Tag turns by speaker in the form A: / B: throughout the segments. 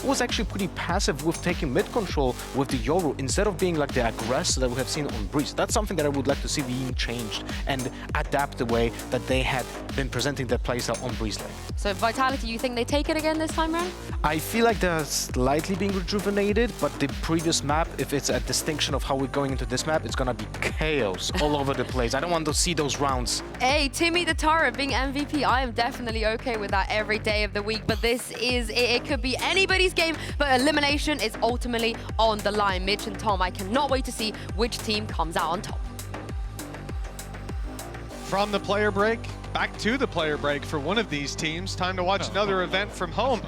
A: was actually pretty passive with taking mid control with the Yoru instead of being like the aggressor that we have seen on Breeze. That's something that I would like to see being changed and adapt the way that they had been presenting their playstyle on Breeze lane.
B: So Vitality, you think they take it again this time around?
A: I feel like they're slightly being rejuvenated, but the previous map, if it's a distinction of how we're going into this map, it's gonna be chaos all over the place. I don't want to see those rounds.
B: Hey, Timmy the Tara being MVP, I am definitely okay with that every day of the week, but this is, it could be anybody's game, but elimination is ultimately on the line. Mitch and Tom, I cannot wait to see which team comes out on top.
C: From the player break, back to the player break for one of these teams. Time to watch another event from home.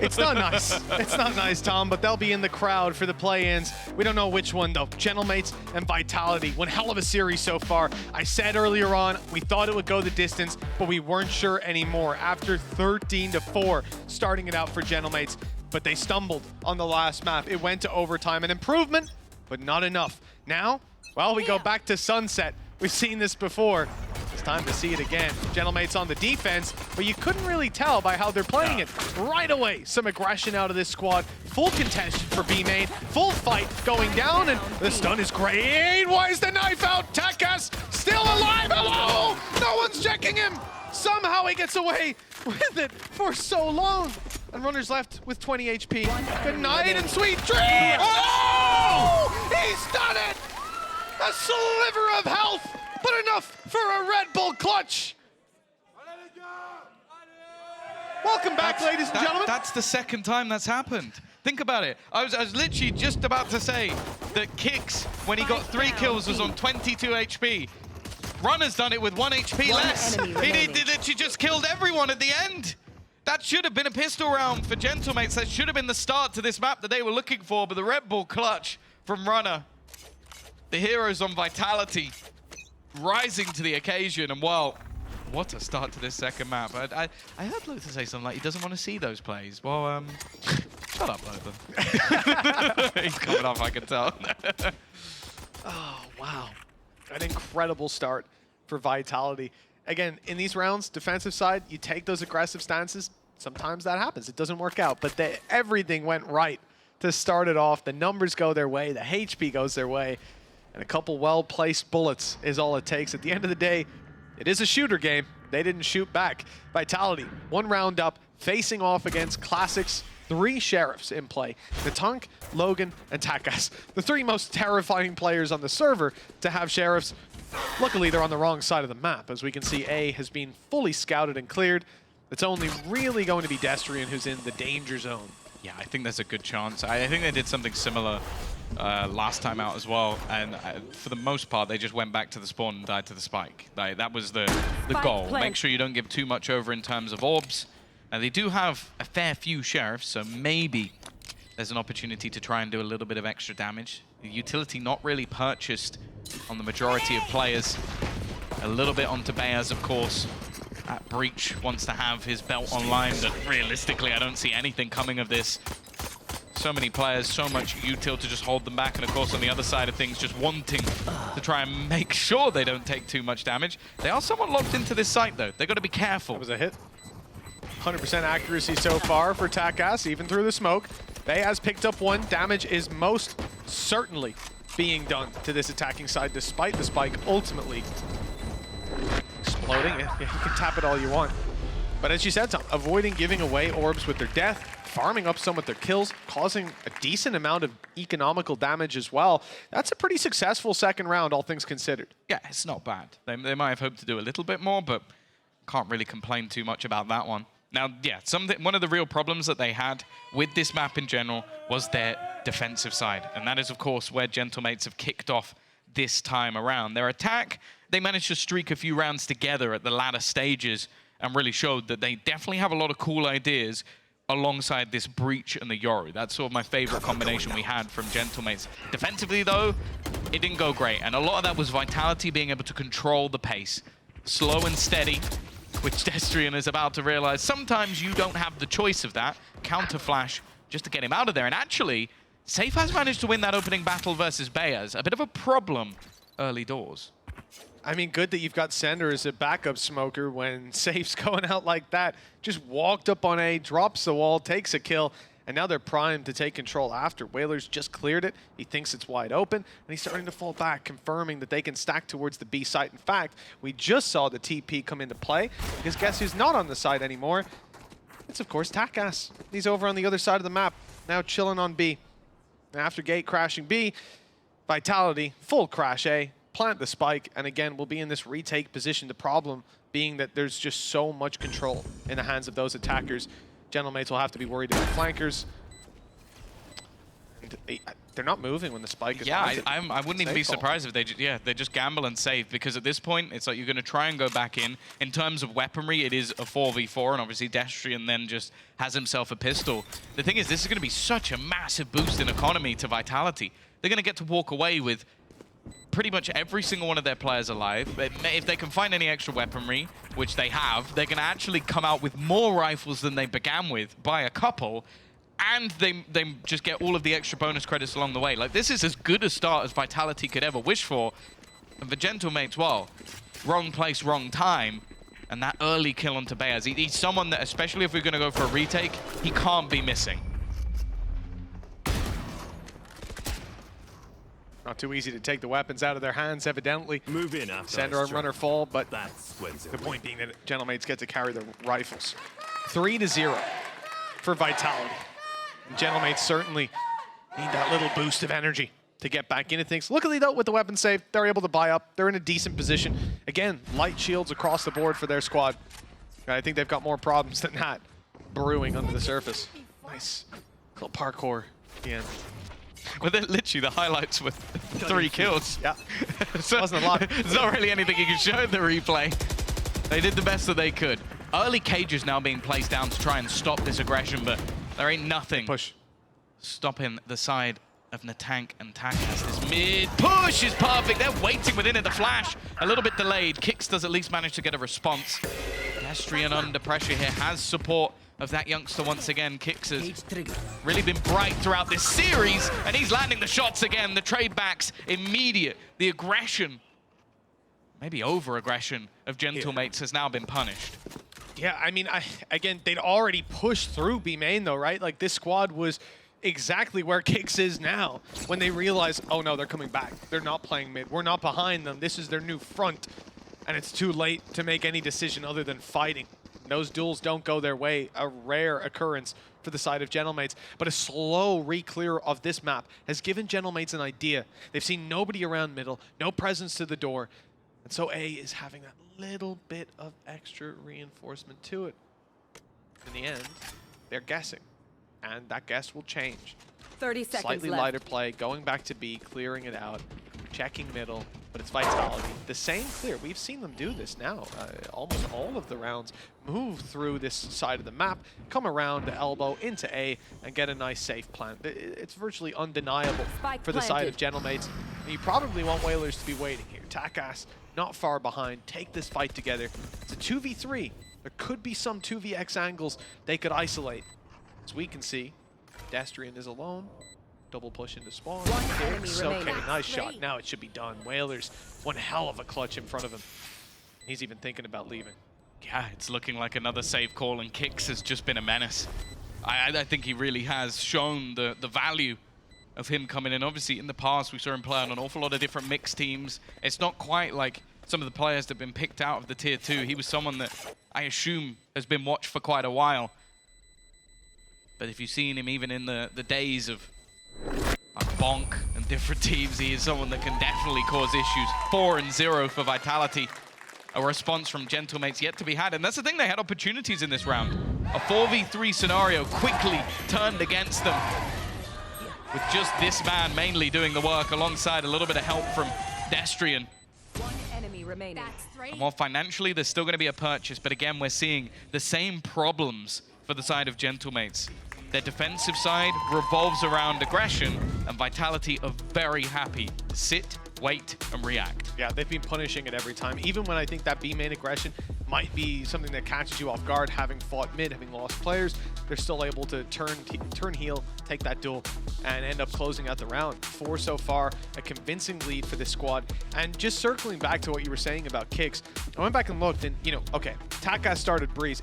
C: It's not nice. It's not nice, Tom, but they'll be in the crowd for the play-ins. We don't know which one, though. Gentlemates and Vitality. One hell of a series so far. I said earlier on, we thought it would go the distance, but we weren't sure anymore. After 13-4, starting it out for Gentlemates, but they stumbled on the last map. It went to overtime. An improvement, but not enough. Now, well, we go back to Sunset. We've seen this before. It's time to see it again. Gentlemates on the defense, but you couldn't really tell by how they're playing it. Right away, some aggression out of this squad. Full contention for B main. Full fight going down, and the stun is great. Why is the knife out? Takas still alive. Hello! No one's checking him. Somehow he gets away with it for so long. And Runner's left with 20 HP. Good night and sweet dreams. Oh! He's done it! A sliver of health, but enough for a Red Bull clutch. Welcome back, ladies and gentlemen.
D: That's the second time that's happened. Think about it. I was literally just about to say that Kicks, when he got 3 kills, was on 22 HP. Runner's done it with 1 HP less. He literally just killed everyone at the end. That should have been a pistol round for Gentlemates. That should have been the start to this map that they were looking for, but the Red Bull clutch from Runner. The heroes on Vitality rising to the occasion, and well, what a start to this second map. I heard Luther say something like he doesn't want to see those plays. Well, shut up, Luther. He's coming off, I can tell.
C: Oh, wow. An incredible start for Vitality. Again, in these rounds, defensive side, you take those aggressive stances. Sometimes that happens. It doesn't work out, but everything went right to start it off. The numbers go their way. The HP goes their way. And a couple well-placed bullets is all it takes. At the end of the day, it is a shooter game. They didn't shoot back. Vitality, 1 round up, facing off against Classics, 3 Sheriffs in play. Natunk, Logan, and Takas. The 3 most terrifying players on the server to have Sheriffs. Luckily, they're on the wrong side of the map. As we can see, A has been fully scouted and cleared. It's only really going to be Destrian who's in the danger zone.
D: Yeah, I think there's a good chance. I think they did something similar last time out as well, and for the most part they just went back to the spawn and died to the spike. That was the goal. Make sure you don't give too much over in terms of orbs. And they do have a fair few Sheriffs, so maybe there's an opportunity to try and do a little bit of extra damage. The utility not really purchased on the majority of players. A little bit onto Bayaz, of course. That Breach wants to have his belt online, but realistically I don't see anything coming of this. So many players, so much util to just hold them back, and of course on the other side of things, just wanting to try and make sure they don't take too much damage. They are somewhat locked into this site though. They've got to be careful.
C: That was a hit. 100% accuracy so far for Takas, even through the smoke. Bayaz picked up 1. Damage is most certainly being done to this attacking side, despite the spike ultimately exploding. Yeah, you can tap it all you want. But as you said, Tom, avoiding giving away orbs with their death, farming up some with their kills, causing a decent amount of economical damage as well. That's a pretty successful second round, all things considered.
D: Yeah, it's not bad. They might have hoped to do a little bit more, but can't really complain too much about that one. Now, yeah, one of the real problems that they had with this map in general was their defensive side. And that is, of course, where Gentlemates have kicked off this time around. Their attack, they managed to streak a few rounds together at the latter stages and really showed that they definitely have a lot of cool ideas alongside this Breach and the Yoru. That's sort of my favorite combination we had from Gentlemates. Defensively, though, it didn't go great. And a lot of that was Vitality being able to control the pace. Slow and steady, which Destrian is about to realize sometimes you don't have the choice of that. Counter flash just to get him out of there. And actually, Safe has managed to win that opening battle versus Bayaz. A bit of a problem early doors.
C: I mean, good that you've got Sender as a backup smoker when Safe's going out like that. Just walked up on A, drops the wall, takes a kill, And now they're primed to take control after. Whalers just cleared it. He thinks it's wide open, and he's starting to fall back, confirming that they can stack towards the B site. In fact, we just saw the TP come into play, because guess who's not on the site anymore? It's, of course, Takas. He's over on the other side of the map, now chilling on B. After gate crashing B, Vitality, full crash A, plant the spike, and again, we'll be in this retake position. The problem being that there's just so much control in the hands of those attackers. Gentlemates will have to be worried about flankers. And they're not moving when the spike is planted.
D: I wouldn't even be surprised if they just gamble and save, because at this point, it's like you're going to try and go back in. In terms of weaponry, it is a 4v4, and obviously Destrian then just has himself a pistol. The thing is, this is going to be such a massive boost in economy to Vitality. They're going to get to walk away with pretty much every single one of their players alive. If they can find any extra weaponry, which they have, they can actually come out with more rifles than they began with by a couple, and they just get all of the extra bonus credits along the way. Like, this is as good a start as Vitality could ever wish for. And for Gentlemates, well, wrong place, wrong time. And that early kill onto Beaz, he's someone that, especially if we're going to go for a retake, he can't be missing.
C: Not too easy to take the weapons out of their hands, evidently.
E: Move in after
C: Sender and runner fall, but
E: that's
C: the point being that Gentlemates get to carry their rifles. 3-0 for Vitality. And Gentlemates certainly need that little boost of energy to get back into things. Luckily, though, with the weapon save, they're able to buy up. They're in a decent position. Again, light shields across the board for their squad. And I think they've got more problems than that brewing under the surface. Nice little parkour at the end.
D: Well, literally the highlights with 3 kills.
C: Yeah,
D: So
C: wasn't a lot.
D: There's not really anything you can show in the replay. They did the best that they could. Early cages now being placed down to try and stop this aggression, but there ain't nothing
C: Push.
D: stopping the side of Natank and Takas. This mid push is perfect. They're waiting within it. The flash, a little bit delayed. Kix does at least manage to get a response. Destrian under pressure here has support of that youngster once again. Kix has really been bright throughout this series, and he's landing the shots again. The trade backs immediate. The aggression, maybe over-aggression of Gentlemates has now been punished.
C: Yeah, I mean, again, they'd already pushed through B main though, right? Like, this squad was exactly where Kix is now when they realize, oh no, they're coming back. They're not playing mid. We're not behind them. This is their new front. And it's too late to make any decision other than fighting. Those duels don't go their way, a rare occurrence for the side of Gentlemates. But a slow re-clear of this map has given Gentlemates an idea. They've seen nobody around middle, no presence to the door. And so A is having that little bit of extra reinforcement to it. In the end, they're guessing. And that guess will change.
F: 30 seconds
C: Slightly
F: left.
C: lighter play, going back to B, clearing it out, checking middle, but it's Vitality. The same clear. We've seen them do this now. Almost all of the rounds move through this side of the map, come around the elbow into A, and get a nice safe plant. It's virtually undeniable
F: Spike
C: for the side of
F: planted.
C: Gentlemates. And you probably want Whalers to be waiting here. Takas not far behind. Take this fight together. It's a 2v3. There could be some 2vx angles they could isolate. As we can see, Destrian is alone. Double push into spawn. Kix, okay, nice shot. Now it should be done. Whalers, one hell of a clutch in front of him. He's even thinking about leaving.
D: Yeah, it's looking like another save call, and Kix has just been a menace. I think he really has shown the value of him coming in. Obviously, in the past, we saw him play on an awful lot of different mixed teams. It's not quite like some of the players that have been picked out of the Tier 2. He was someone that I assume has been watched for quite a while. But if you've seen him even in the days of Bonk and different teams, he is someone that can definitely cause issues. 4-0 for Vitality. A response from Gentlemates yet to be had. And that's the thing, they had opportunities in this round. A 4v3 scenario quickly turned against them, with just this man mainly doing the work alongside a little bit of help from Destrian.
F: One enemy remaining.
D: And while financially there's still going to be a purchase, but again, we're seeing the same problems for the side of Gentlemates. Their defensive side revolves around aggression, and Vitality are very happy to sit, wait, and react.
C: Yeah, they've been punishing it every time. Even when I think that B main aggression might be something that catches you off guard, having fought mid, having lost players, they're still able to turn heel, take that duel, and end up closing out the round. 4 so far, a convincing lead for this squad. And just circling back to what you were saying about Kix, I went back and looked, and, you know, okay, Takas started Breeze.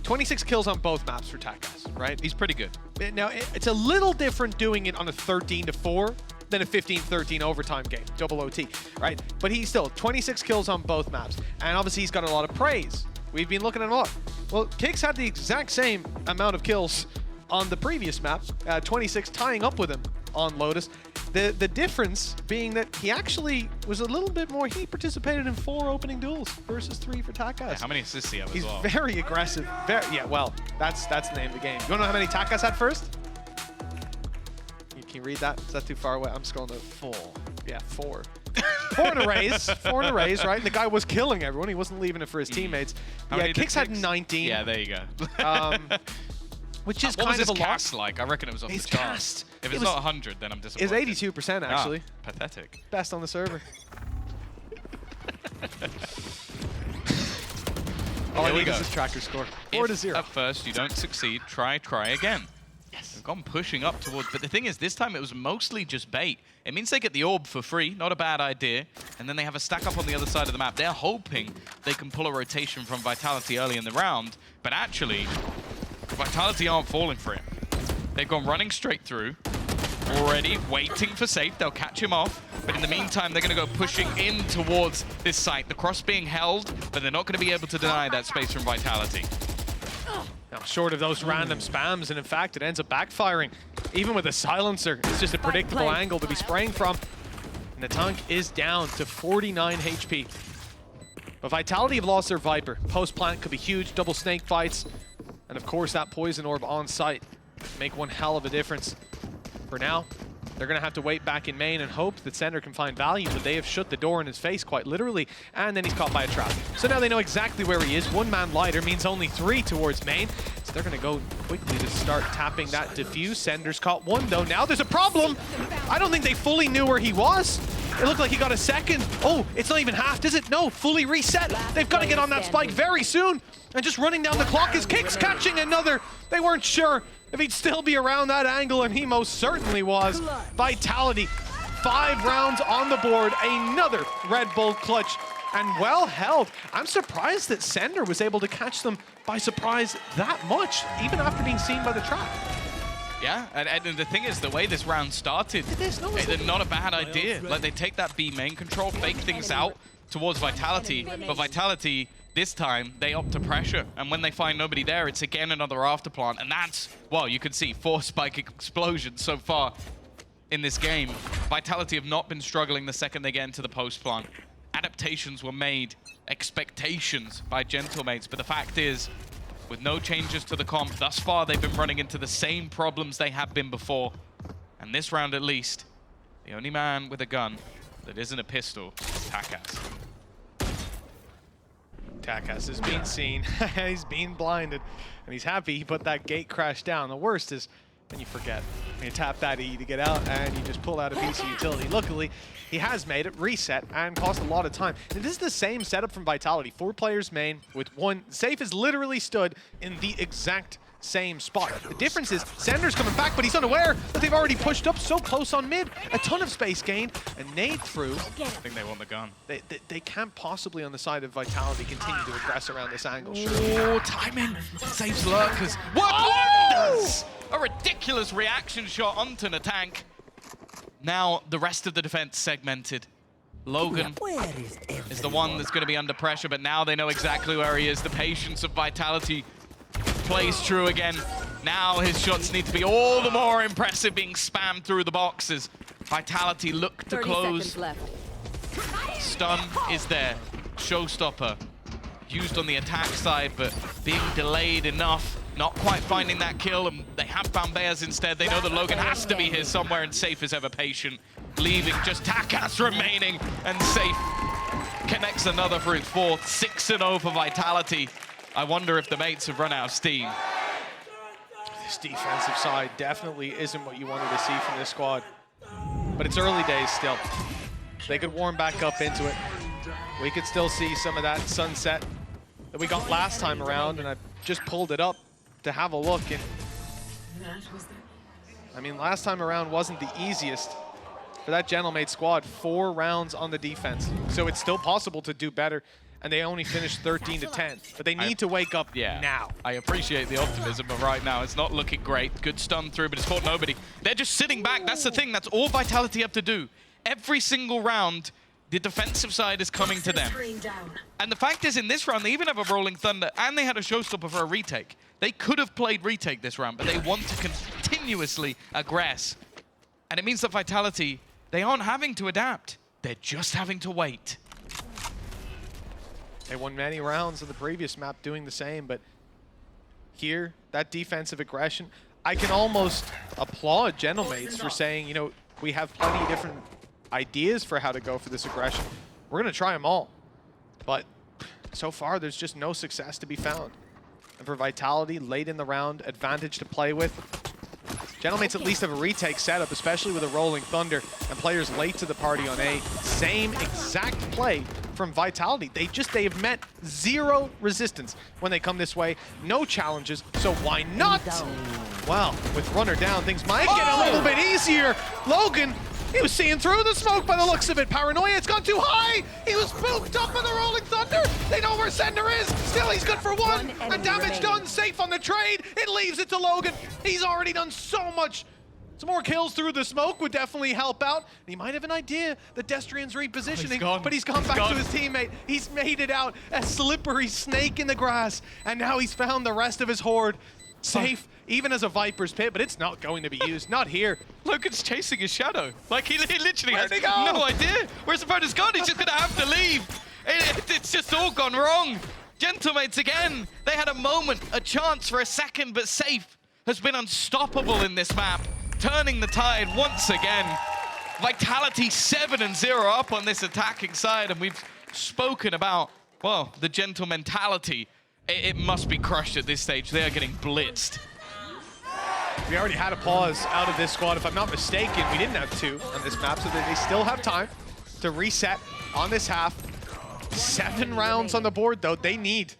C: 26 kills on both maps for Takas, right?
D: He's pretty good.
C: Now, it's a little different doing it on a 13-4 than a 15-13 overtime game, double OT, right? But he's still 26 kills on both maps. And obviously he's got a lot of praise. We've been looking at him a lot. Well, Kix had the exact same amount of kills on the previous map, 26 tying up with him on Lotus. The difference being that he actually was a little bit more, he participated in 4 opening duels versus 3 for Takas.
D: Yeah, how many assists he have
C: He's
D: as well?
C: very aggressive. Yeah, well, that's the name of the game. You wanna know how many Takas had first? Can you read that? Is that too far away? I'm scrolling to 4. Yeah, 4. 4 in a raise. 4 in a raise, right? And the guy was killing everyone. He wasn't leaving it for his teammates.
D: How
C: Yeah,
D: many did
C: Kix had
D: Kix?
C: 19.
D: Yeah, there you go.
C: Which is
D: what
C: kind
D: was
C: of
D: his
C: a lot.
D: cast like? I reckon it was off
C: His
D: the charts.
C: cast.
D: If
C: It
D: it's
C: was-
D: not 100, then I'm disappointed.
C: It's 82% actually.
D: Ah, pathetic.
C: Best on the server. All I
D: Here we
C: need
D: go.
C: is his tracker score.
D: If
C: 4-0.
D: at first you don't succeed, try again. Yes. They've gone pushing up towards, but the thing is, this time it was mostly just bait. It means they get the orb for free, not a bad idea, and then they have a stack up on the other side of the map. They're hoping they can pull a rotation from Vitality early in the round, but actually, Vitality aren't falling for it. They've gone running straight through, already waiting for Safe. They'll catch him off, but in the meantime, they're going to go pushing in towards this site. The cross being held, but they're not going to be able to deny that space from Vitality.
C: Now, short of those random spams, and in fact, it ends up backfiring. Even with a silencer, it's just a predictable angle to be spraying from. And the tank is down to 49 HP. But Vitality have lost their Viper. Post-plant could be huge, double snake fights. And of course, that poison orb on site make one hell of a difference. For now, they're going to have to wait back in main and hope that Sender can find value, but they have shut the door in his face quite literally, and then he's caught by a trap. So now they know exactly where he is. One man lighter means only 3 towards main, so they're going to go quickly to start tapping that diffuse. Sender's caught one, though. Now there's a problem. I don't think they fully knew where he was. It looked like he got a second. Oh, it's not even half, is it? No, fully reset. They've got to get on that spike very soon. And just running down the clock is Kix catching another. They weren't sure if he'd still be around that angle, and he most certainly was. Vitality, 5 rounds on the board, another Red Bull clutch, and well held. I'm surprised that Sender was able to catch them by surprise that much, even after being seen by the trap.
D: Yeah, and the thing is, the way this round started, it's not a bad idea. Like, they take that B main control, fake things out towards Vitality, but Vitality, this time, they opt to pressure, and when they find nobody there, it's again another afterplant, and that's, well, you can see 4 spike explosions so far in this game. Vitality have not been struggling the second they get into the post plant. Adaptations were made, expectations by Gentlemates, but the fact is, with no changes to the comp, thus far they've been running into the same problems they have been before. And this round at least, the only man with a gun that isn't a pistol is Takas.
C: Takas is being seen, he's being blinded, and he's happy he put that gate crash down. The worst is when you forget. When you tap that E to get out and you just pull out a piece of utility. Luckily, he has made it, reset, and cost a lot of time. And this is the same setup from Vitality. 4 players main with 1. Safe is literally stood in the exact same spot. The difference is Sender's coming back, but he's unaware that they've already pushed up so close on mid. A ton of space gained, a nade through.
D: I think they want the gun.
C: They can't possibly, on the side of Vitality, continue to aggress around this angle, sure.
D: Oh, timing saves lurkers. What wonders! A ridiculous reaction shot onto the tank. Now the rest of the defense segmented. Logan is the one that's going to be under pressure, but now they know exactly where he is. The patience of Vitality plays true again. Now his shots need to be all the more impressive, being spammed through the boxes. Vitality look to
F: 30
D: close.
F: seconds left.
D: Stun is there. Showstopper used on the attack side, but being delayed enough. Not quite finding that kill, and they have found Bears instead. They know that Logan has to be here somewhere, and Safe is ever patient. Leaving just Takas remaining, and Safe connects another for his 4th. 6-0 for Vitality. I wonder if the mates have run out of steam.
C: This defensive side definitely isn't what you wanted to see from this squad. But it's early days still. They could warm back up into it. We could still see some of that sunset that we got last time around, and I just pulled it up to have a look. And I mean, last time around wasn't the easiest for that Gentlemate squad. 4 rounds on the defense. So it's still possible to do better. and they only finished 13 to 10. But they need to wake up now.
D: I appreciate the optimism, but right now it's not looking great. Good stun through, but it's caught nobody. They're just sitting back. That's the thing. That's all Vitality have to do. Every single round, the defensive side is coming to them. And the fact is, in this round, they even have a Rolling Thunder, and they had a Showstopper for a retake. They could have played retake this round, but they want to continuously aggress. And it means that Vitality, they aren't having to adapt. They're just having to wait.
C: They won many rounds of the previous map doing the same, but here, that defensive aggression, I can almost applaud Gentlemates for saying, you know, we have plenty of different ideas for how to go for this aggression. We're going to try them all. But so far, there's just no success to be found. And for Vitality, late in the round, advantage to play with. Gentlemates at least have a retake setup, especially with a Rolling Thunder and players late to the party on A. Same exact play from Vitality. They have met zero resistance when they come this way. No challenges, so why not? Well, with runner down, things might get a little bit easier. Logan, he was seeing through the smoke by the looks of it. Paranoia, it's gone too high. He was spooked up by the Rolling Thunder. They know where Sender is. Still, he's good for one. And damage done, safe on the trade. It leaves it to Logan. He's already done so much. Some more kills through the smoke would definitely help out. And he might have an idea that Destrian's repositioning, but he's gone back to his teammate. He's made it out, a slippery snake in the grass. And now he's found the rest of his horde. Safe, even as a Viper's Pit, but it's not going to be used. Not here.
D: Logan's chasing his shadow. Like, he literally has no idea where his opponent's gone. He's just going to have to leave. It's just all gone wrong. Gentlemates again. They had a moment, a chance for a second, but Safe has been unstoppable in this map, turning the tide once again. Vitality 7-0 up on this attacking side, and we've spoken about, well, the Gentle mentality. It must be crushed at this stage. They are getting blitzed.
C: We already had a pause out of this squad. If I'm not mistaken, we didn't have two on this map, so they still have time to reset on this half. 7 rounds on the board, though. They need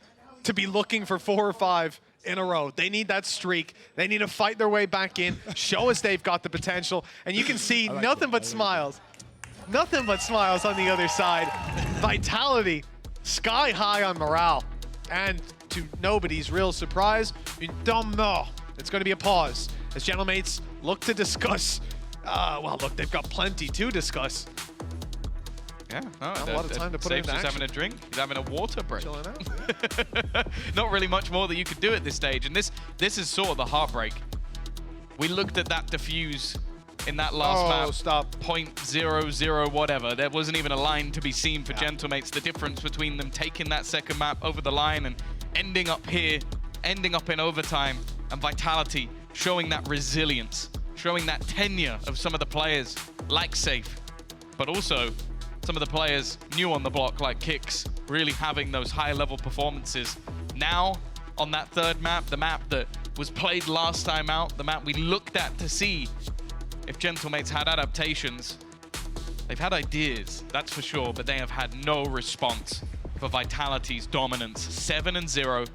C: to be looking for 4 or 5 in a row. They need that streak. They need to fight their way back in, show us they've got the potential, and you can see nothing but smiles. Nothing but smiles on the other side. Vitality, sky high on morale. And to nobody's real surprise, une temps mort. It's going to be a pause as Gentlemates look to discuss. Well, look, they've got plenty to discuss.
D: Yeah,
C: Not a lot of time to put it into
D: Safe's just
C: action.
D: having a drink. He's having a water break.
C: Chilling out.
D: Not really much more that you could do at this stage. And this is sort of the heartbreak. We looked at that defuse in that last map.
C: Stop.
D: 0.00 whatever. There wasn't even a line to be seen for Gentlemates. The difference between them taking that second map over the line and ending up here, ending up in overtime, and Vitality showing that resilience, showing that tenure of some of the players like Safe, but also some of the players new on the block like Kicks, really having those high-level performances. Now, on that third map, the map that was played last time out, the map we looked at to see if Gentlemates had adaptations. They've had ideas, that's for sure, but they have had no response for Vitality's dominance. 7-0.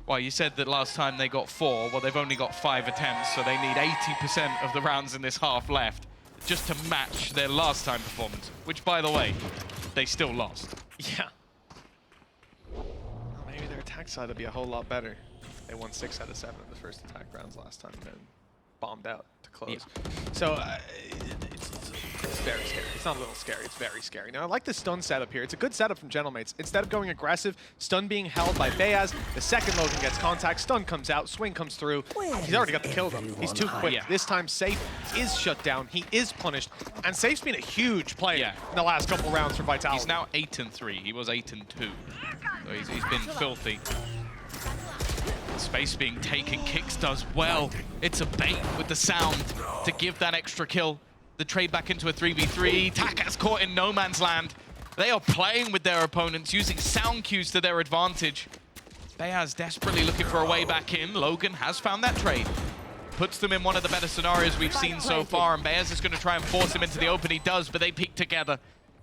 D: Well, you said that last time they got 4. Well, they've only got 5 attempts, so they need 80% of the rounds in this half left just to match their last time performance, which, by the way, they still lost.
C: Yeah. Well, maybe their attack side would be a whole lot better. They won 6 out of 7 of the first attack rounds last time and then bombed out to close.
D: Yeah.
C: So it's very scary. It's not a little scary, it's very scary. Now, I like the stun setup here. It's a good setup from Gentlemates. Instead of going aggressive, stun being held by Bayaz, the second Logan gets contact, stun comes out, swing comes through. He's already got the kill, though. He's too quick.
D: Yeah.
C: This time, Safe is shut down. He is punished. And Safe's been a huge player in the last couple rounds for Vitality.
D: He's now 8-3. He was 8-2. So he's been filthy. Space being taken, Kicks does well. It's a bait with the sound to give that extra kill. The trade back into a 3v3. Taka's caught in no man's land. They are playing with their opponents, using sound cues to their advantage. Bayaz desperately looking for a way back in. Logan has found that trade. Puts them in one of the better scenarios we've seen so far, and Bayaz is going to try and force him into the open. He does, but they peek together.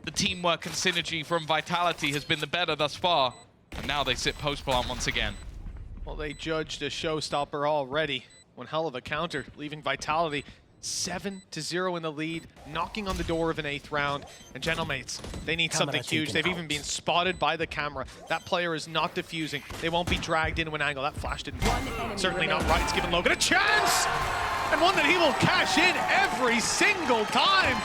D: The teamwork and synergy from Vitality has been the better thus far. And now they sit post-plant once again.
C: Well, they judged a showstopper already. One hell of a counter, leaving Vitality 7-0 in the lead, knocking on the door of an 8th round. And Gentlemates, they need something huge. They've even been spotted by the camera. That player is not defusing. They won't be dragged into an angle. That flash didn't certainly not right. It's giving Logan a chance! And one that he will cash in every single time.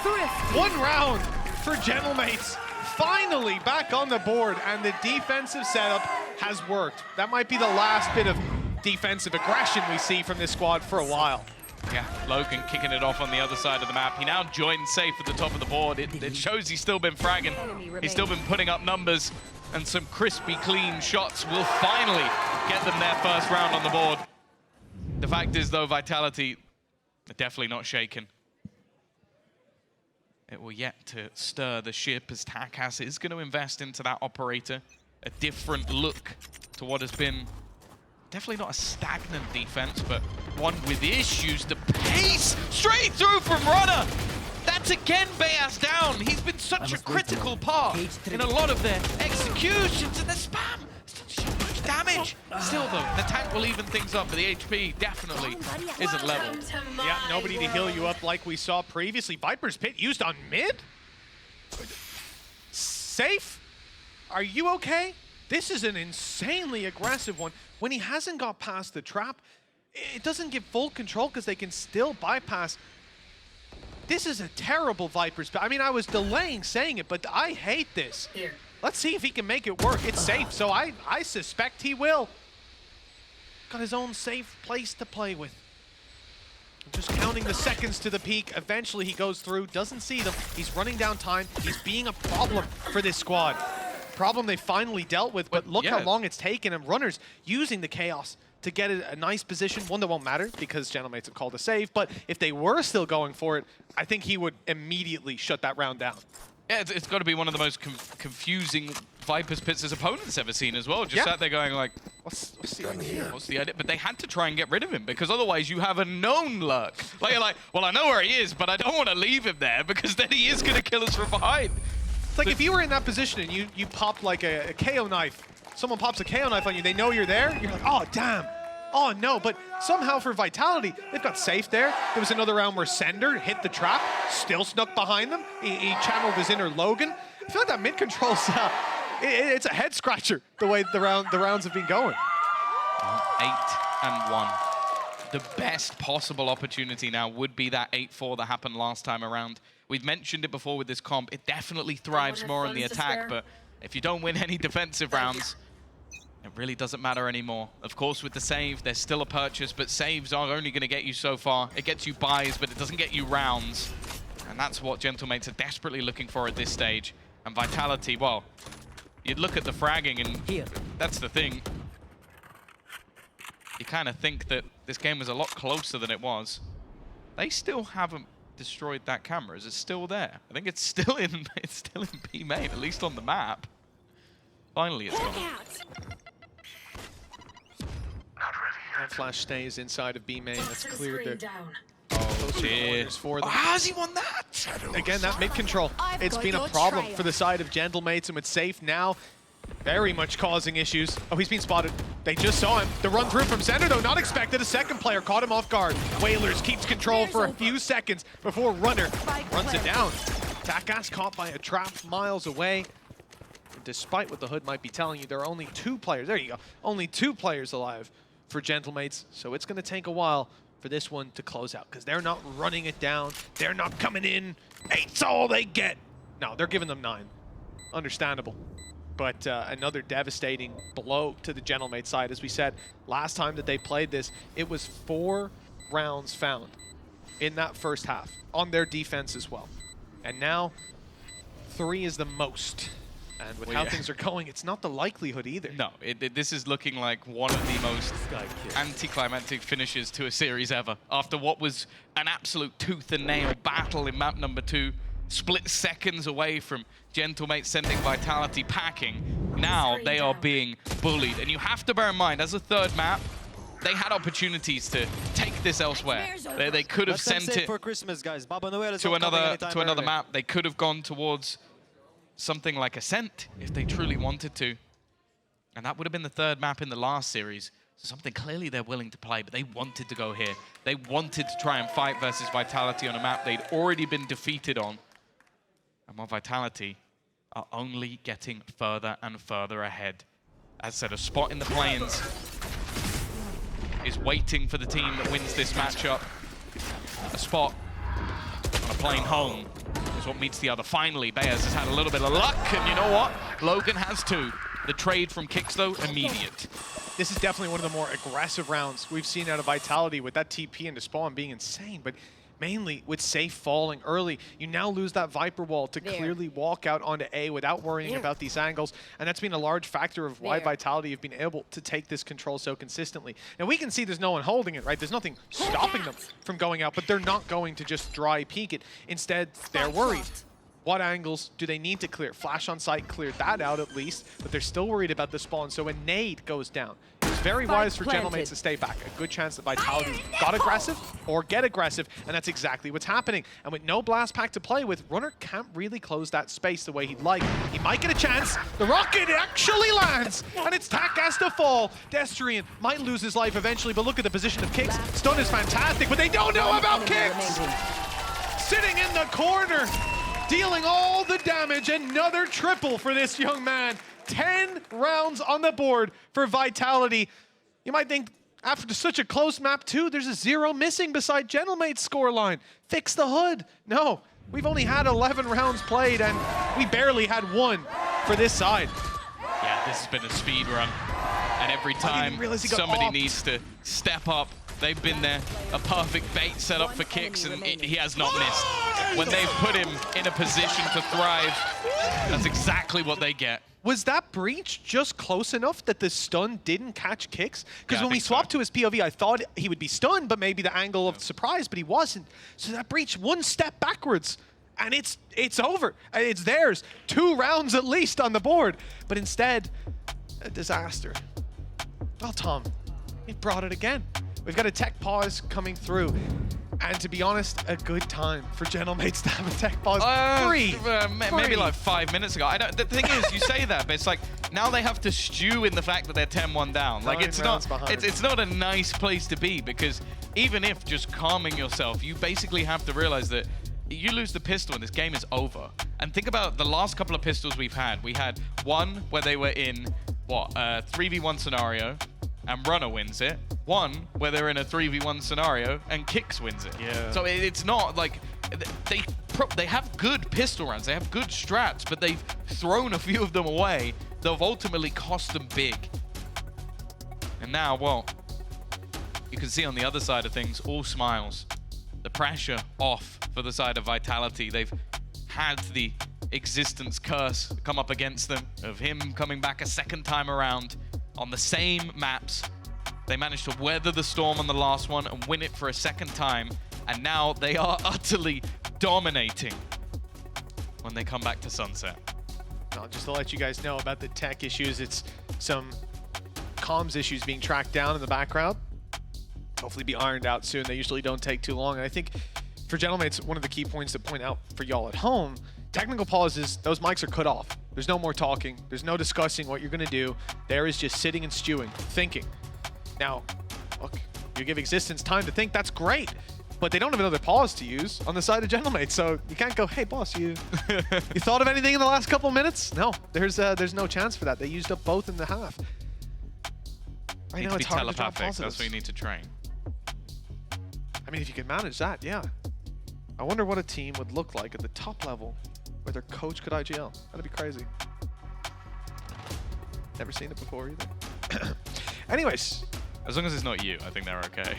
C: 1 round for Gentlemates. Finally back on the board, and the defensive setup has worked. That might be the last bit of defensive aggression we see from this squad for a while.
D: Yeah, Logan kicking it off on the other side of the map. He now joins safe at the top of the board. It shows he's still been fragging. He's still been putting up numbers, and some crispy, clean shots will finally get them their first round on the board. The fact is, though, Vitality are definitely not shaken. It will yet to stir the ship as Takas is going to invest into that operator. A different look to what has been definitely not a stagnant defense, but one with issues. The pace straight through from Runner. That's again Bayas down. He's been such a critical part in a lot of their executions, and the spam still so much damage. Still though, the tank will even things up, but the HP definitely isn't level.
C: Yeah, nobody to heal you up like we saw previously. Viper's Pit used on mid? Safe? Are you okay? This is an insanely aggressive one. When he hasn't got past the trap, it doesn't give full control because they can still bypass. This is a terrible Viper's Pit. I mean, I was delaying saying it, but I hate this.
F: Here.
C: Let's see if he can make it work. It's safe, so I suspect he will. Got his own safe place to play with. Just counting the seconds to the peak. Eventually he goes through, doesn't see them. He's running down time. He's being a problem for this squad. Problem they finally dealt with, but look how long it's taken, and Runners using the chaos to get a nice position, one that won't matter because Gentlemates have called a save, but if they were still going for it, I think he would immediately shut that round down.
D: Yeah, it's got to be one of the most confusing Viper's Pits his opponent's ever seen as well. Just sat there going like, what's the idea? What's the idea? But they had to try and get rid of him because otherwise you have a known lurk. Like you're like, well, I know where he is, but I don't want to leave him there because then he is going to kill us from behind.
C: It's like if you were in that position and you popped like a KO knife, someone pops a KO knife on you, they know you're there, you're like, oh, damn. Oh, no. But somehow for Vitality, they've got safe there. There was another round where Sender hit the trap, still snuck behind them. He channeled his inner Logan. I feel like that mid control's, it's a head scratcher the way the rounds have been going.
D: 8-1. The best possible opportunity now would be that 8-4 that happened last time around. We've mentioned it before with this comp. It definitely thrives more on the attack, but if you don't win any defensive rounds, it really doesn't matter anymore. Of course, with the save, there's still a purchase, but saves are only going to get you so far. It gets you buys, but it doesn't get you rounds. And that's what Gentlemates are desperately looking for at this stage. And Vitality, well, you'd look at the fragging, and that's the thing. You kind of think that this game was a lot closer than it was. They still haven't destroyed that camera. Is it still there? I think it's still in B main, at least on the map. Finally, it's gone.
C: That flash stays inside of B main. That's cleared there.
D: Oh, dear.
C: For them.
D: How's he won that?
C: Again, that mid control. It's been a problem for the side of Gentlemates, and with safe now very much causing issues. Oh, he's been spotted. They just saw him. The run through from Sender, though, not expected. A second player caught him off guard. Whalers keeps control for a few seconds before Runner runs it down. Takas caught by a trap miles away. And despite what the HUD might be telling you, there are only 2 players. There you go. Only 2 players alive for Gentlemates. So it's going to take a while for this one to close out because they're not running it down. They're not coming in. 8's all they get. No, they're giving them 9. Understandable. But another devastating blow to the Gentlemate side. As we said, last time that they played this, it was 4 rounds found in that first half on their defense as well. And now 3 is the most. And with how things are going, it's not the likelihood either.
D: No, this is looking like one of the most anticlimactic finishes to a series ever. After what was an absolute tooth and nail battle in map number 2, split seconds away from Gentlemates sending Vitality packing. Now they are being bullied. And you have to bear in mind, as a third map, they had opportunities to take this elsewhere. They could have sent it
E: for Christmas, guys. Baba Noel is
D: to another map. They could have gone towards something like Ascent if they truly wanted to. And that would have been the third map in the last series. Something clearly they're willing to play, but they wanted to go here. They wanted to try and fight versus Vitality on a map they'd already been defeated on. And while Vitality are only getting further and further ahead. As I said, a spot in the play-ins is waiting for the team that wins this matchup. A spot on a plane home is what meets the other. Finally, Bears has had a little bit of luck, and you know what? Logan has too. The trade from Kicks, though, immediate.
C: This is definitely one of the more aggressive rounds we've seen out of Vitality, with that TP into spawn being insane, but mainly with Safe falling early. You now lose that Viper wall to clearly walk out onto A without worrying about these angles, and that's been a large factor of why Vitality have been able to take this control so consistently. Now we can see there's no one holding it, right? There's nothing stopping them from going out, but they're not going to just dry peek it. Instead, they're worried. What angles do they need to clear? Flash on site cleared that out at least, but they're still worried about the spawn. So when nade goes down, it's very wise for Gentlemates to stay back. A good chance that Vitality got aggressive or get aggressive, and that's exactly what's happening. And with no blast pack to play with, Runner can't really close that space the way he'd like. He might get a chance. The rocket actually lands, and it's Tak has to fall. Destrian might lose his life eventually, but look at the position of Kicks. Stun is fantastic, but they don't know about Kicks! Sitting in the corner, dealing all the damage. Another triple for this young man. 10 rounds on the board for Vitality. You might think, after such a close map too, there's a 0 missing beside Gentlemate's scoreline. Fix the hood. No, we've only had 11 rounds played, and we barely had 1 for this side.
D: Yeah, this has been a speed run. And every time somebody needs to step up, they've been there. A perfect bait set up for Kicks, and he has not missed. When they've put him in a position to thrive, that's exactly what they get.
C: Was that breach just close enough that the stun didn't catch Kicks? Because when we swapped to his POV, I thought he would be stunned, but maybe the angle of surprise, but he wasn't. So that breach 1 step backwards, and it's over. It's theirs. 2 rounds at least on the board. But instead, a disaster. Well, Tom, he brought it again. We've got a tech pause coming through. And to be honest, a good time for Gentlemates to have a tech pause.
D: Maybe like 5 minutes ago. The thing is, you say that, but it's like now they have to stew in the fact that they're 10-1 down. Like it's not a nice place to be, because even if just calming yourself, you basically have to realize that you lose the pistol and this game is over. And think about the last couple of pistols we've had. We had one where they were in what, a 3v1 scenario, and Runner wins it. One where they're in a 3v1 scenario and Kicks wins it.
C: Yeah.
D: So it's not like they have good pistol rounds, they have good strats, but they've thrown a few of them away that have ultimately cost them big. And now, well, you can see on the other side of things, all smiles. The pressure off for the side of Vitality. They've had the existence curse come up against them of him coming back a second time around on the same maps. They managed to weather the storm on the last one and win it for a second time, and now they are utterly dominating when they come back to Sunset.
C: Just to let you guys know about the tech issues, it's some comms issues being tracked down in the background. Hopefully be ironed out soon. They usually don't take too long. And I think for Gentlemates, one of the key points to point out for y'all at home, technical pauses, those mics are cut off. There's no more talking. There's no discussing what you're going to do. There is just sitting and stewing, thinking. Now, look, you give existence time to think, that's great. But they don't have another pause to use on the side of Gentlemates, so you can't go, hey, boss, you thought of anything in the last couple minutes? No, there's no chance for that. They used up both in the half. I know it's hard to drop positives.
D: That's what you need to train.
C: I mean, if you can manage that, yeah. I wonder what a team would look like at the top level where their coach could IGL. That'd be crazy. Never seen it before either. Anyways.
D: As long as it's not you, I think they're okay.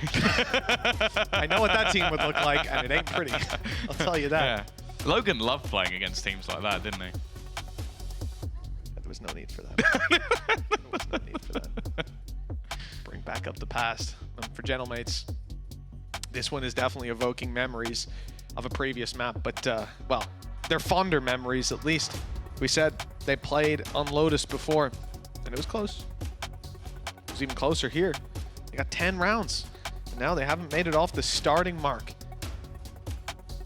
C: I know what that team would look like, and it ain't pretty. I'll tell you that.
D: Yeah. Logan loved playing against teams like that, didn't he?
C: There was no need for that. There was no need for that. Bring back up the past. For Gentlemates, this one is definitely evoking memories of a previous map, but, well, they're fonder memories, at least. We said they played on Lotus before, and it was close. It was even closer here. They got 10 rounds, and now they haven't made it off the starting mark.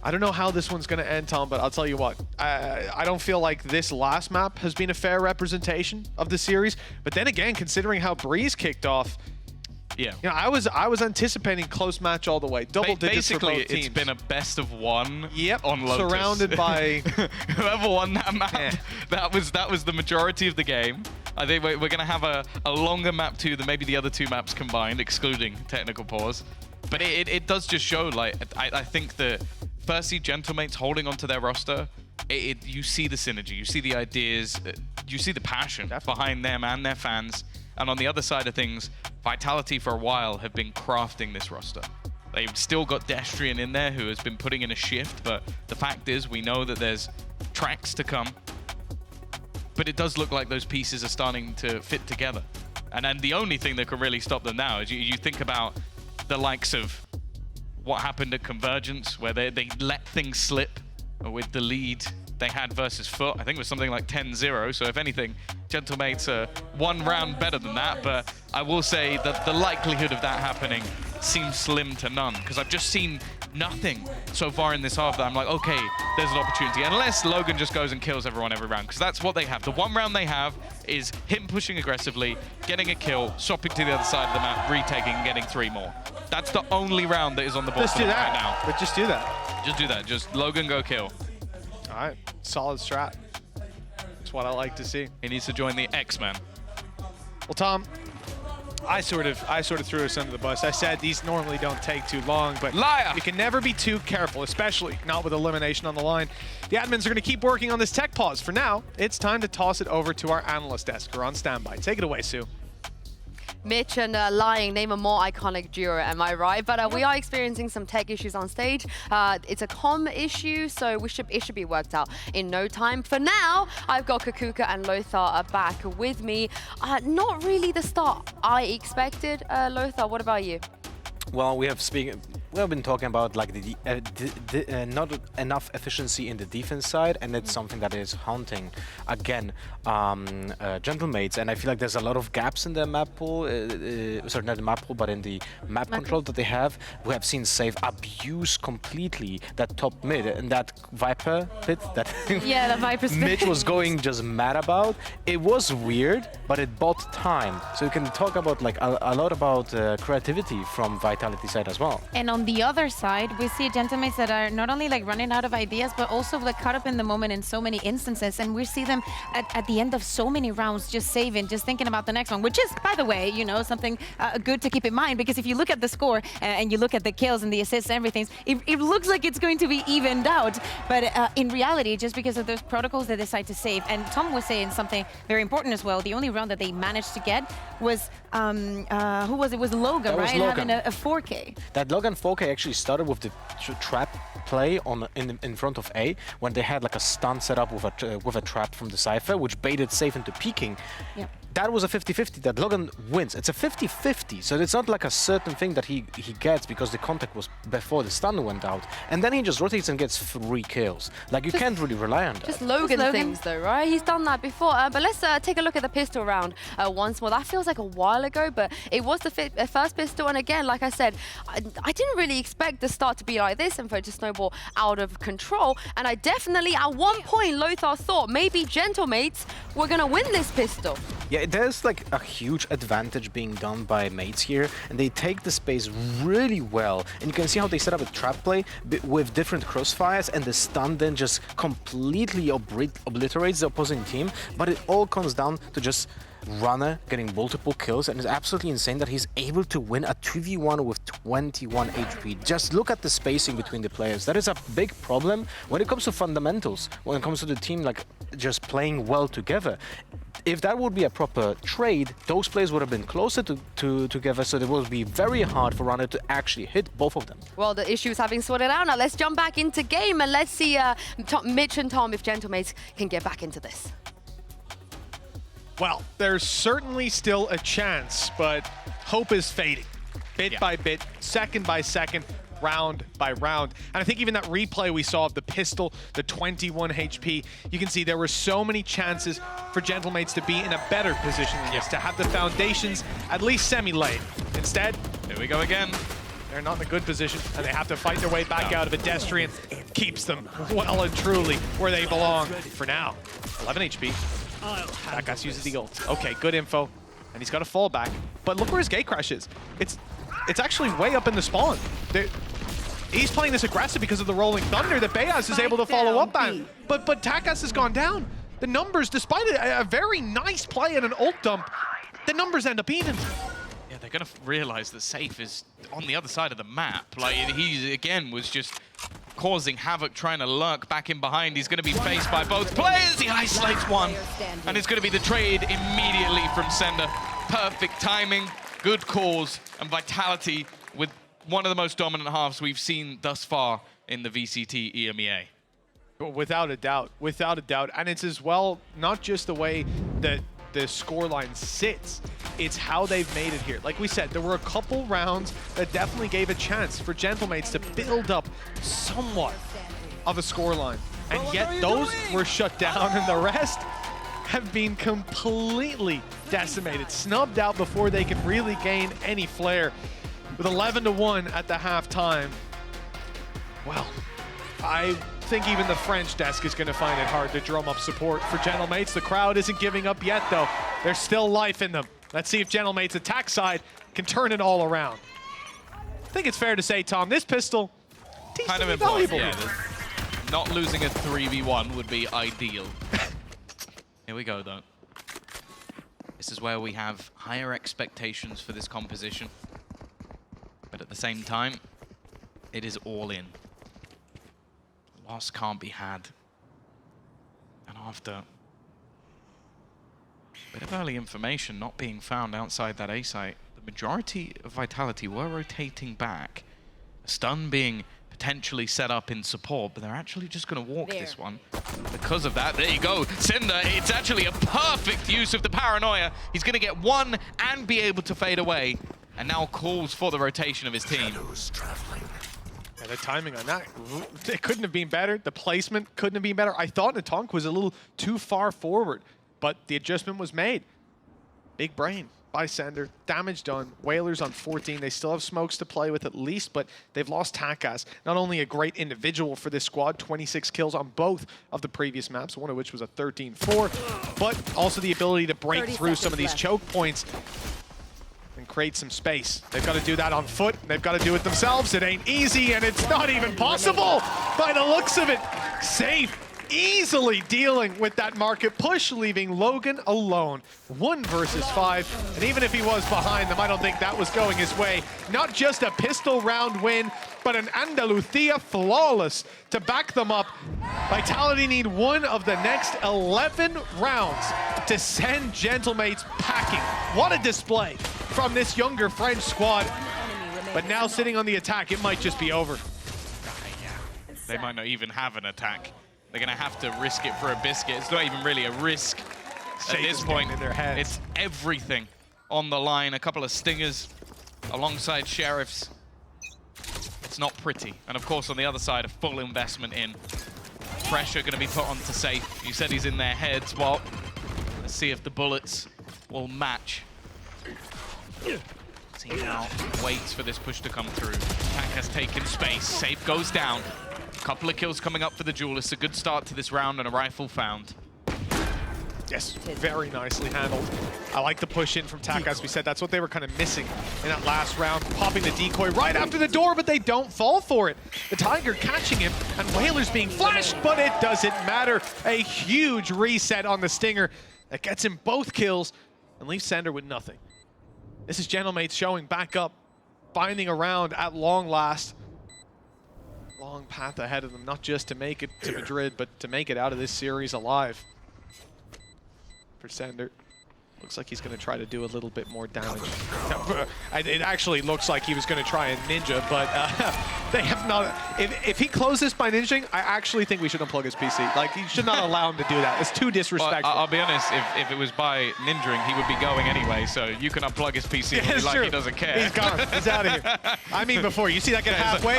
C: I don't know how this one's going to end, Tom, but I'll tell you what. I don't feel like this last map has been a fair representation of the series, but then again, considering how Breeze kicked off,
D: Yeah.
C: You know, I was anticipating close match all the way. Double digits for
D: Basically,
C: both teams.
D: it's been a best of one
C: Yep,
D: on Lotus.
C: surrounded by...
D: Whoever won that map,
C: Yeah.
D: that was the majority of the game. I think we're going to have a longer map too than maybe the other two maps combined, excluding technical pause. But it does just show, like, I think that firstly, Gentlemates holding onto their roster, you see the synergy, you see the ideas, you see the passion behind them and their fans. And on the other side of things, Vitality for a while have been crafting this roster. They've still got Destrian in there who has been putting in a shift, but the fact is we know that there's tracks to come. But it does look like those pieces are starting to fit together. And then the only thing that can really stop them now is you think about the likes of what happened at Convergence, where they let things slip with the lead they had versus Foot. I think it was something like 10-0. So if anything, Gentlemates are one round better than that. But I will say that the likelihood of that happening seems slim to none, because I've just seen nothing so far in this half that I'm like, okay, there's an opportunity. Unless Logan just goes and kills everyone every round, because that's what they have. The one round they have is him pushing aggressively, getting a kill, swapping to the other side of the map, retaking and getting 3 more. That's the only round that is on the board
C: Just do that.
D: right now.
C: But just do that.
D: Just do that. Just Logan go kill.
C: All right, solid strat. That's what I like to see.
D: He needs to join the X-Men.
C: Well, Tom, I sort of threw us under the bus. I said these normally don't take too long, but
D: Liar!
C: you can never be too careful, especially not with elimination on the line. The admins are going to keep working on this tech pause. For now, it's time to toss it over to our analyst desk. We're on standby. Take it away, Sue.
B: Mitch and Lying name a more iconic duo, am I right? But we are experiencing some tech issues on stage. It's a comm issue, so it should be worked out in no time. For now, I've got Kakuka and Lothar back with me. Not really the start I expected. Lothar, what about you?
A: Well, we have been talking about like not enough efficiency in the defense side, and it's something that is haunting again Gentlemates. And I feel like there's a lot of gaps in the map pool, sorry, not the map pool, but in the map control that they have. We have seen Save abuse completely that top mid and that Viper pit that
B: Yeah, the Viper spin.
A: Mitch was going just mad about. It was weird, but it bought time. So you can talk about like a lot about creativity from Vitality side as well.
F: And on the other side, we see Gentlemates that are not only like running out of ideas, but also like caught up in the moment in so many instances. And we see them at the end of so many rounds just saving, just thinking about the next one, which is, by the way, you know, something good to keep in mind, because if you look at the score and you look at the kills and the assists and everything, it looks like it's going to be evened out. But in reality, just because of those protocols, they decide to save. And Tom was saying something very important as well. The only round that they managed to get was, who was it? It was Logan,
A: That was
F: right?
A: Logan.
F: Having a 4K.
A: That Logan 4K actually started with the trap play in front of A, when they had like a stun set up with a trap from the Cypher, which baited Safe into peeking.
F: Yeah.
A: That was a 50-50 that Logan wins. It's a 50-50, so it's not like a certain thing that he gets because the contact was before the stun went out. And then he just rotates and gets 3 kills. Like, you can't really rely on that.
B: Just Logan things though, right? He's done that before. But let's take a look at the pistol round once more. That feels like a while ago, but it was the first pistol. And again, like I said, I didn't really expect the start to be like this and for it to snowball out of control. And I definitely, at one point, Lothar thought maybe Gentlemates were going to win this pistol.
A: Yeah, there's like a huge advantage being done by mates here, and they take the space really well. And you can see how they set up a trap play with different crossfires, and the stun then just completely obliterates the opposing team. But it all comes down to just Runner getting multiple kills, and it's absolutely insane that he's able to win a 2v1 with 21 HP. Just look at the spacing between the players. That is a big problem when it comes to fundamentals, when it comes to the team like just playing well together. If that would be a proper trade, those players would have been closer together, so it would be very hard for Runner to actually hit both of them.
B: Well, the issues having sorted out, now let's jump back into game and let's see Mitch and Tom if Gentlemates can get back into this.
C: Well, there's certainly still a chance, but hope is fading. Bit by bit, second by second, round by round. And I think even that replay we saw of the pistol, the 21 HP, you can see there were so many chances for Gentlemates to be in a better position than this, to have the foundations at least semi-laid. Instead,
D: Here we go again.
C: they're not in a good position, and they have to fight their way back out of it. Destrian keeps them well and truly where they belong for now. 11 HP. That guy uses the ult. Okay, good info. And he's got a fallback. But look where his gate crash is. It's actually way up in the spawn. He's playing this aggressive because of the rolling thunder that Beyaz is able to follow up on. But Takas has gone down. The numbers, despite a very nice play and an ult dump, the numbers end up even.
D: Yeah, they're going to realize that Safe is on the other side of the map. Like, he, again, was just causing havoc, trying to lurk back in behind. He's going to be faced by both players. He isolates one. And it's going to be the trade immediately from Sender. Perfect timing, good calls, and vitality with one of the most dominant halves we've seen thus far in the VCT EMEA.
C: Without a doubt, without a doubt. And it's as well, not just the way that the scoreline sits, it's how they've made it here. Like we said, there were a couple rounds that definitely gave a chance for Gentlemates to build up somewhat of a scoreline. And yet those were shut down, and the rest have been completely decimated, snubbed out before they could really gain any flair. With 11-1 at the halftime, well, I think even the French desk is going to find it hard to drum up support for Gentlemates. The crowd isn't giving up yet, though. There's still life in them. Let's see if Gentlemates' attack side can turn it all around. I think it's fair to say, Tom, this pistol,
D: kind of
C: valuable.
D: Yeah, not losing a 3v1 would be ideal. Here we go, though. This is where we have higher expectations for this composition. But at the same time, it is all in. Loss can't be had. And after a bit of early information not being found outside that A site, the majority of Vitality were rotating back. A stun being potentially set up in support, but they're actually just going to walk this one. Because of that, there you go. Cinder, it's actually a perfect use of the paranoia. He's going to get one and be able to fade away. And now calls for the rotation of his team.
C: Yeah, the timing on that, it couldn't have been better. The placement couldn't have been better. I thought Natonk was a little too far forward, but the adjustment was made. Big brain by Sender. Damage done. Whalers on 14. They still have smokes to play with at least, but they've lost Takas. Not only a great individual for this squad, 26 kills on both of the previous maps, one of which was a 13-4, but also the ability to break through some of these choke points and create some space. They've got to do that on foot. They've got to do it themselves. It ain't easy, and it's not even possible by the looks of it. Safe, easily dealing with that market push, leaving Logan alone. 1 versus 5, and even if he was behind them, I don't think that was going his way. Not just a pistol round win, but an Andalucia flawless to back them up. Vitality need one of the next 11 rounds to send Gentlemates packing. What a display from this younger French squad. But now sitting on the attack, it might just be over.
D: They might not even have an attack. They're going to have to risk it for a biscuit. It's not even really a risk at this point.
C: In their heads.
D: It's everything on the line. A couple of stingers alongside sheriffs. It's not pretty. And of course, on the other side, a full investment in. Pressure going to be put onto Safe. You said he's in their heads. Well, let's see if the bullets will match. See now, waits for this push to come through. Attack has taken space. Safe goes down. Couple of kills coming up for the Duelists. A good start to this round and a rifle found.
C: Yes, very nicely handled. I like the push in from Tak, as we said. That's what they were kind of missing in that last round. Popping the decoy right after the door, but they don't fall for it. The Tiger catching him, and Whalers being flashed, but it doesn't matter. A huge reset on the Stinger that gets him both kills and leaves Sender with nothing. This is Gentlemates showing back up, finding a round at long last. Long path ahead of them, not just to make it to Madrid, but to make it out of this series alive. For Sender, looks like he's going to try to do a little bit more damage. It actually looks like he was going to try and ninja, but they have not. If he closes by ninjing, I actually think we should unplug his PC. Like, you should not allow him to do that. It's too disrespectful.
D: Well, I'll be honest, if it was by ninjing, he would be going anyway, so you can unplug his PC and be like
C: true.
D: He doesn't care.
C: He's gone. He's out of here. I mean, before. You see that get halfway?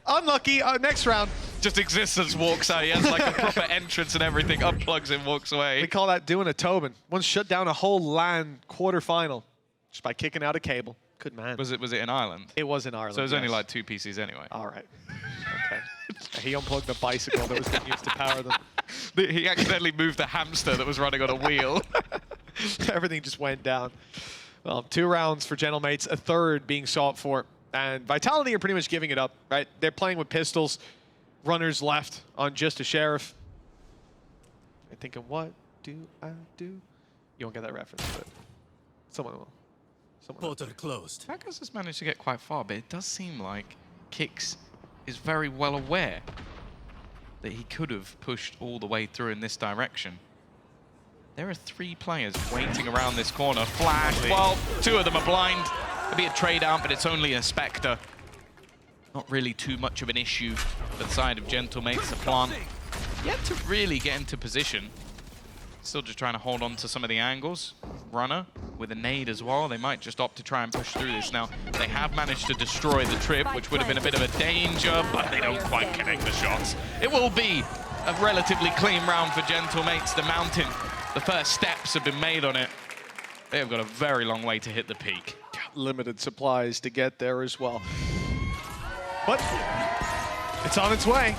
C: Unlucky. Next round.
D: Just existence walks out. He has like a proper entrance and everything, unplugs and walks away.
C: We call that doing a Tobin. Once shut down a whole LAN quarterfinal just by kicking out a cable. Good man.
D: Was it in Ireland?
C: It was in Ireland.
D: So it was only
C: yes.
D: like 2 PCs anyway.
C: All right. Okay. He unplugged the bicycle that was being used to power them.
D: He accidentally moved the hamster that was running on a wheel.
C: Everything just went down. Well, 2 rounds for Gentlemates, a third being sought for. And Vitality are pretty much giving it up, right? They're playing with pistols. Runners left on just a Sheriff. They're thinking, what do I do? You won't get that reference, but someone will.
E: Portal closed.
D: Takas has managed to get quite far, but it does seem like Kix is very well aware that he could have pushed all the way through in this direction. There are 3 players waiting around this corner. Flash, well, 2 of them are blind. It'll be a trade out, but it's only a Spectre. Not really too much of an issue for the side of Gentlemates. The plant yet to really get into position. Still just trying to hold on to some of the angles. Runner with a nade as well. They might just opt to try and push through this. Now, they have managed to destroy the trip, which would have been a bit of a danger, but they don't quite connect the shots. It will be a relatively clean round for Gentlemates. The mountain, the first steps have been made on it. They have got a very long way to hit the peak.
C: Limited supplies to get there as well. But it's on its way.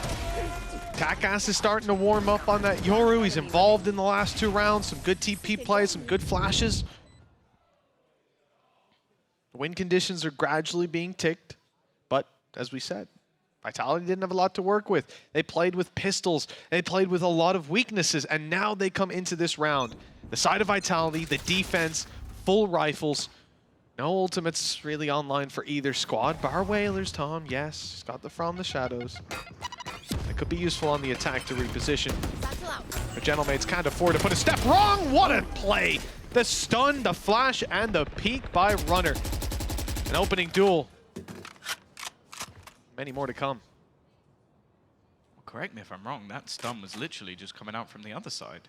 C: Takas is starting to warm up on that Yoru. He's involved in the last 2 rounds. Some good TP plays, some good flashes. The win conditions are gradually being ticked. But as we said, Vitality didn't have a lot to work with. They played with pistols. They played with a lot of weaknesses. And now they come into this round. The side of Vitality, the defense, full rifles. No ultimates really online for either squad. Bar Whalers, Tom, yes. He's got the From the Shadows. It could be useful on the attack to reposition. But Gentlemates can't afford to put a step wrong. What a play! The stun, the flash, and the peek by Runner. An opening duel. Many more to come.
D: Well, correct me if I'm wrong, that stun was literally just coming out from the other side.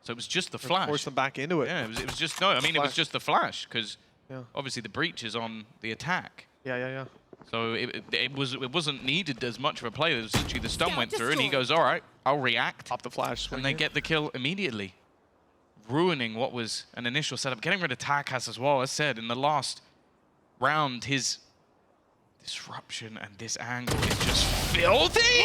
D: So it was just the flash.
C: Force them back into it.
D: Yeah, it was just, no, I mean, it was just the flash, because
C: Yeah.
D: obviously the breach is on the attack.
C: Yeah.
D: So it wasn't needed as much of a play. It was literally the stun went through, and he goes, all right, I'll react.
C: Pop the flash.
D: And they get the kill immediately, ruining what was an initial setup. Getting rid of Takas as well. As said, in the last round, his disruption and this angle is just filthy.